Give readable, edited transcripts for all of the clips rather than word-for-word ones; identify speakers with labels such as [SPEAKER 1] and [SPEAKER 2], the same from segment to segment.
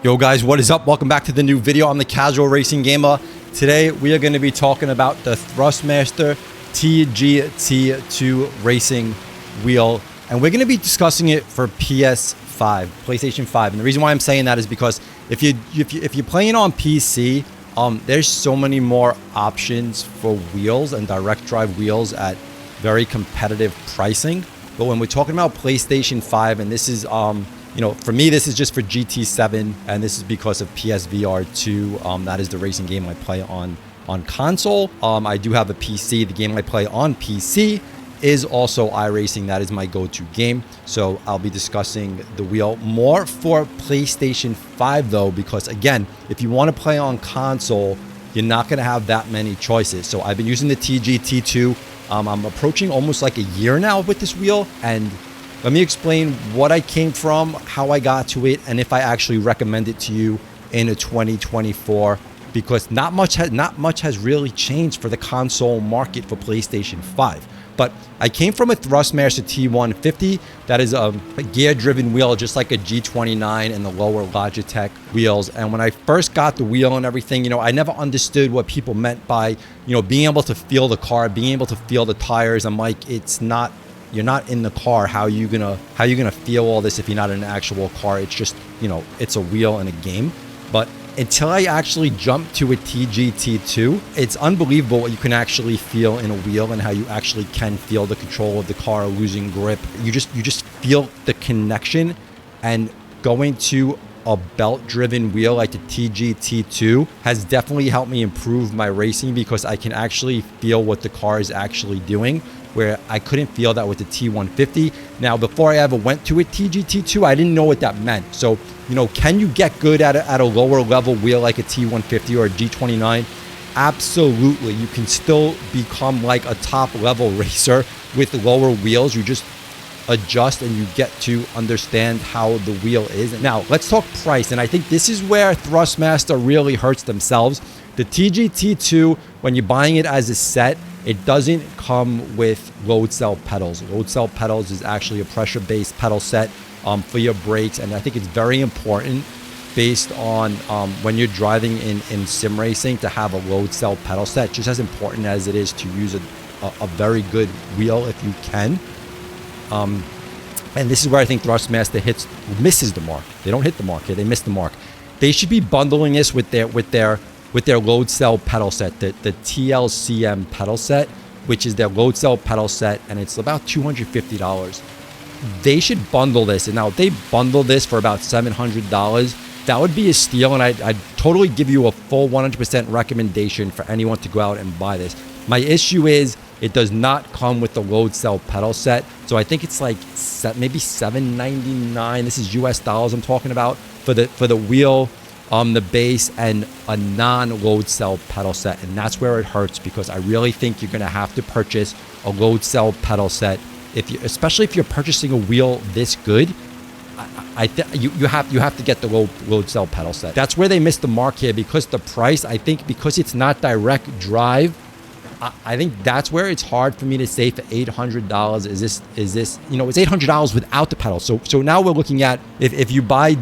[SPEAKER 1] Yo guys, what is up? Welcome back to the new video. I'm the Casual Racing Gamer. Today we are going to be talking about the Thrustmaster T-GT II Racing wheel, and we're going to be discussing it for PS5, PlayStation 5. And the reason why I'm saying that is because if you're playing on PC, there's so many more options for wheels and direct drive wheels at very competitive pricing. But when we're talking about PlayStation 5, and this is for me, this is just for GT7, and this is because of PSVR 2. That is the racing game I play on console. I do have a PC. The game I play on PC is also iRacing. That is my go-to game. So I'll be discussing the wheel more for PlayStation 5 though, because again, if you want to play on console, you're not going to have that many choices. So I've been using the T-GT II. I'm approaching almost like a year now with this wheel, and let me explain what I came from, how I got to it, and if I actually recommend it to you in a 2024, because not much has really changed for the console market for PlayStation 5. But I came from a Thrustmaster T150 that is a gear-driven wheel, just like a G29 and the lower Logitech wheels. And when I first got the wheel and everything, I never understood what people meant by, being able to feel the car, being able to feel the tires. I'm like, you're not in the car. How are you gonna feel all this if you're not in an actual car? It's just, it's a wheel in a game. But until I actually jumped to a T-GT II, it's unbelievable what you can actually feel in a wheel and how you actually can feel the control of the car losing grip. You just feel the connection, and going to a belt-driven wheel like the T-GT II has definitely helped me improve my racing, because I can actually feel what the car is actually doing, where I couldn't feel that with the T150. Now, before I ever went to a T-GT II, I didn't know what that meant. So, can you get good at a lower level wheel like a T150 or a G29? Absolutely. You can still become like a top level racer with lower wheels. You just adjust and you get to understand how the wheel is. Now, let's talk price. And I think this is where Thrustmaster really hurts themselves. The T-GT II, when you're buying it as a set, it doesn't come with load cell pedals. Load cell pedals is actually a pressure-based pedal set for your brakes, and I think it's very important based on when you're driving in sim racing to have a load cell pedal set, just as important as it is to use a very good wheel if you can. And this is where I think Thrustmaster misses the mark. They don't hit the mark here. They miss the mark. They should be bundling this with their load cell pedal set, the TLCM pedal set, which is their load cell pedal set, and it's about $250. They should bundle this, and now if they bundle this for about $700, that would be a steal, and I'd totally give you a full 100% recommendation for anyone to go out and buy this. My issue is it does not come with the load cell pedal set, so I think it's like maybe $799. This is US dollars I'm talking about for the wheel, the base, and a non-load cell pedal set. And that's where it hurts, because I really think you're going to have to purchase a load cell pedal set, especially if you're purchasing a wheel this good. You have to get the load cell pedal set. That's where they missed the mark here, because the price, I think, because it's not direct drive, I think that's where it's hard for me to say for $800 is this it's $800 without the pedal. So now we're looking at, if you buy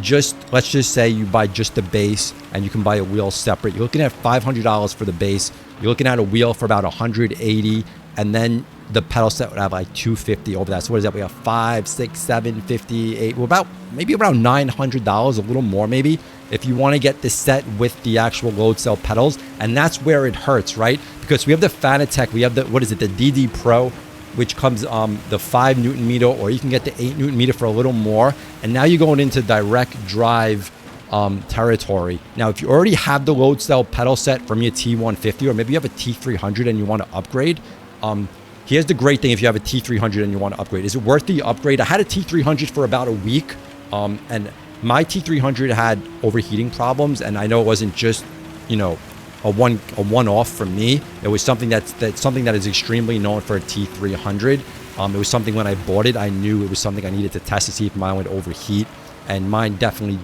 [SPEAKER 1] let's just say you buy just the base and you can buy a wheel separate, you're looking at $500 for the base. You're looking at a wheel for about $180, and then the pedal set would have like $250 over that. So what is that? We have $5, $6, $7, $50, $8. Well, maybe around $900, a little more maybe, if you want to get the set with the actual load cell pedals. And that's where it hurts, right? Because we have the Fanatec, we have the DD Pro, which comes the 5 Newton meter, or you can get the 8 Newton meter for a little more. And now you're going into direct drive territory. Now, if you already have the load cell pedal set from your T150, or maybe you have a T300 and you want to upgrade, here's the great thing. If you have a T300 and you want to upgrade, is it worth the upgrade? I had a T300 for about a week, and my T300 had overheating problems, and I know it wasn't just, a one-off for me. It was something that is extremely known for a T300. It was something when I bought it, I knew it was something I needed to test to see if mine would overheat, and mine definitely,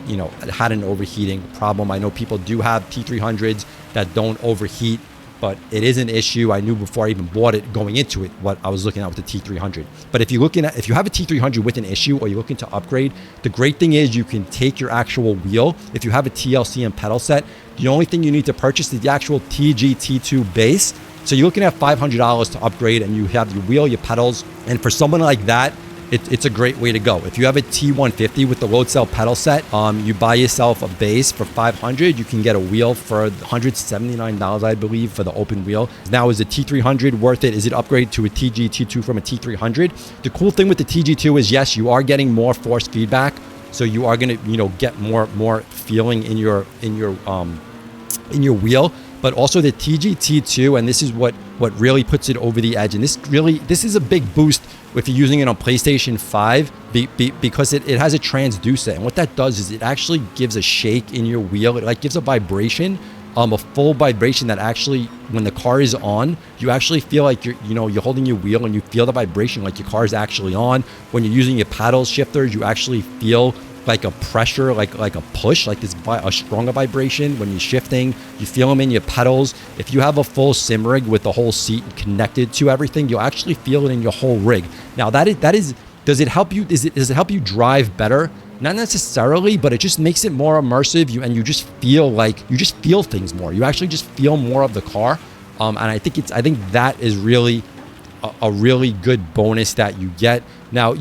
[SPEAKER 1] had an overheating problem. I know people do have T300s that don't overheat, but it is an issue. I knew before I even bought it going into it what I was looking at with the T300. But if you have a T300 with an issue or you're looking to upgrade, the great thing is you can take your actual wheel. If you have a TLC and pedal set, the only thing you need to purchase is the actual TGT2 base. So you're looking at $500 to upgrade, and you have your wheel, your pedals, and for someone like that, it's a great way to go. If you have a T150 with the load cell pedal set, you buy yourself a base for $500. You can get a wheel for $179, I believe, for the open wheel. Now, is the T300 worth it? Is it upgrade to a TGT2 from a T300? The cool thing with the TG2 is, yes, you are getting more force feedback, so you are going to, get more feeling in your wheel. But also the TGT2, and this is what really puts it over the edge. And this is a big boost if you're using it on PlayStation 5 because it has a transducer. And what that does is it actually gives a shake in your wheel. It like gives a vibration, a full vibration that actually, when the car is on, you actually feel like you're holding your wheel and you feel the vibration like your car is actually on. When you're using your paddle shifters, you actually feel like a pressure, like a push, like this a stronger vibration when you're shifting. You feel them in your pedals. If you have a full sim rig with the whole seat connected to everything, you'll actually feel it in your whole rig. Now that is does it help you? Does it help you drive better? Not necessarily, but it just makes it more immersive. You just feel things more. You actually just feel more of the car. And I think that is really a really good bonus that you get. Now,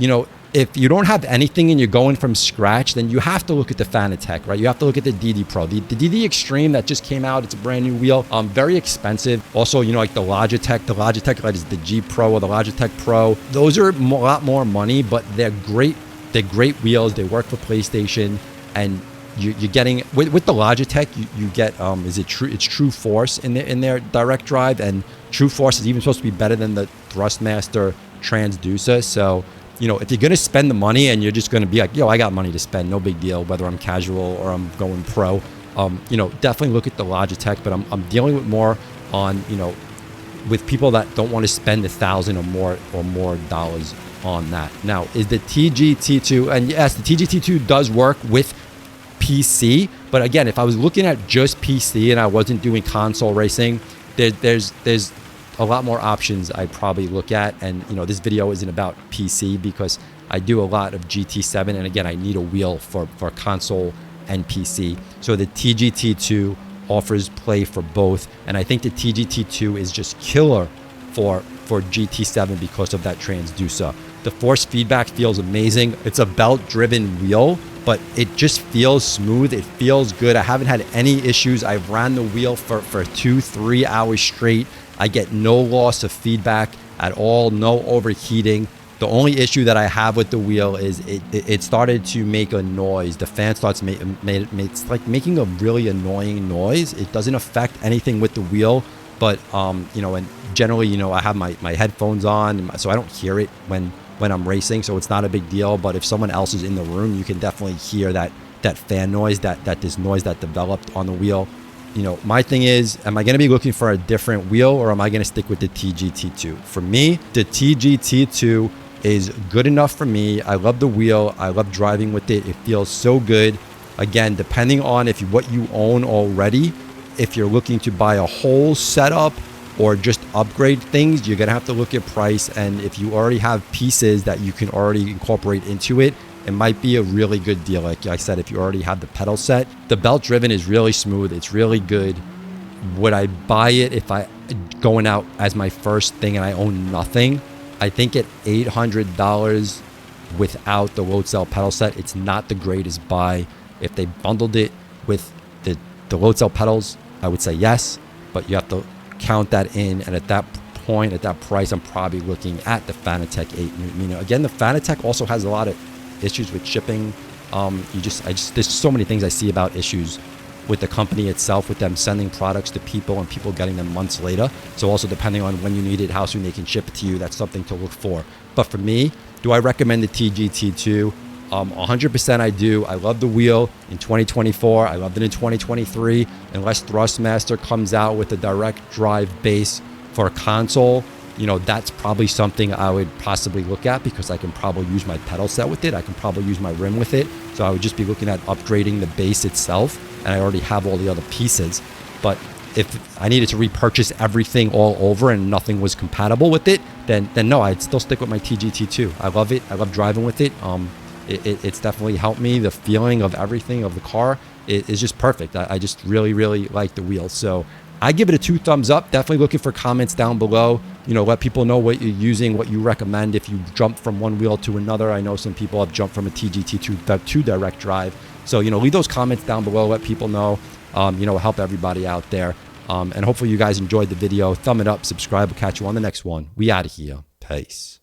[SPEAKER 1] if you don't have anything and you're going from scratch, then you have to look at the Fanatec, right? You have to look at the DD Pro. The DD Extreme that just came out, it's a brand new wheel, very expensive. Also, like the Logitech, like is the G Pro or the Logitech Pro. Those are a lot more money, but they're great. They're great wheels. They work for PlayStation, and you're getting with the Logitech, you get it's True Force in their direct drive, and True Force is even supposed to be better than the Thrustmaster Transducer. So, if you're going to spend the money and you're just going to be like, I got money to spend, no big deal, whether I'm casual or I'm going pro, definitely look at the Logitech. But I'm dealing with more on, with people that don't want to spend $1,000 or more dollars on that. Now, is the TGT2, and yes, the TGT2 does work with PC, but again, if I was looking at just PC and I wasn't doing console racing, there's a lot more options I'd probably look at. And this video isn't about PC because I do a lot of GT7, and again, I need a wheel for console and PC. So the TGT2 offers play for both, and I think the TGT2 is just killer for GT7 because of that transducer. The force feedback feels amazing. It's a belt-driven wheel, but it just feels smooth. It feels good. I haven't had any issues. I've ran the wheel for 2-3 hours straight. I get no loss of feedback at all, no overheating. The only issue that I have with the wheel is it started to make a noise. The fan starts it's like making a really annoying noise. It doesn't affect anything with the wheel, but and generally, I have my headphones on, so I don't hear it when I'm racing, so it's not a big deal. But if someone else is in the room, you can definitely hear that fan noise, that this noise that developed on the wheel. My thing is, am I going to be looking for a different wheel, or am I going to stick with the TGT2? For me, the TGT2 is good enough for me. I love the wheel. I love driving with it. It feels so good. Again, depending on what you own already, if you're looking to buy a whole setup or just upgrade things, you're going to have to look at price. And if you already have pieces that you can already incorporate into it, it might be a really good deal. Like I said, if you already have the pedal set, the belt driven is really smooth. It's really good. Would I buy it if I going out as my first thing and I own nothing? I think at $800 without the load cell pedal set, it's not the greatest buy. If they bundled it with the load cell pedals, I would say yes, but you have to count that in. And at that point, at that price, I'm probably looking at the Fanatec 8. Again, the Fanatec also has a lot of issues with shipping. There's so many things I see about issues with the company itself, with them sending products to people and people getting them months later. So also depending on when you need it, how soon they can ship it to you, that's something to look for. But for me, do I recommend the TGT2? 100% I do. I love the wheel in 2024. I loved it in 2023. Unless Thrustmaster comes out with a direct drive base for a console, that's probably something I would possibly look at, because I can probably use my pedal set with it. I can probably use my rim with it. So I would just be looking at upgrading the base itself, and I already have all the other pieces. But if I needed to repurchase everything all over and nothing was compatible with it, then no, I'd still stick with my TGT2. I love it. I love driving with it. It's definitely helped me. The feeling of everything of the car is just perfect. I just really, really like the wheels. So I give it a 2 thumbs up. Definitely looking for comments down below. You know, let people know what you're using, what you recommend if you jump from one wheel to another. I know some people have jumped from a TGT2 to direct drive. So, you know, leave those comments down below. Let people know, you know, help everybody out there. And hopefully you guys enjoyed the video. Thumb it up, subscribe. We'll catch you on the next one. We out of here. Peace.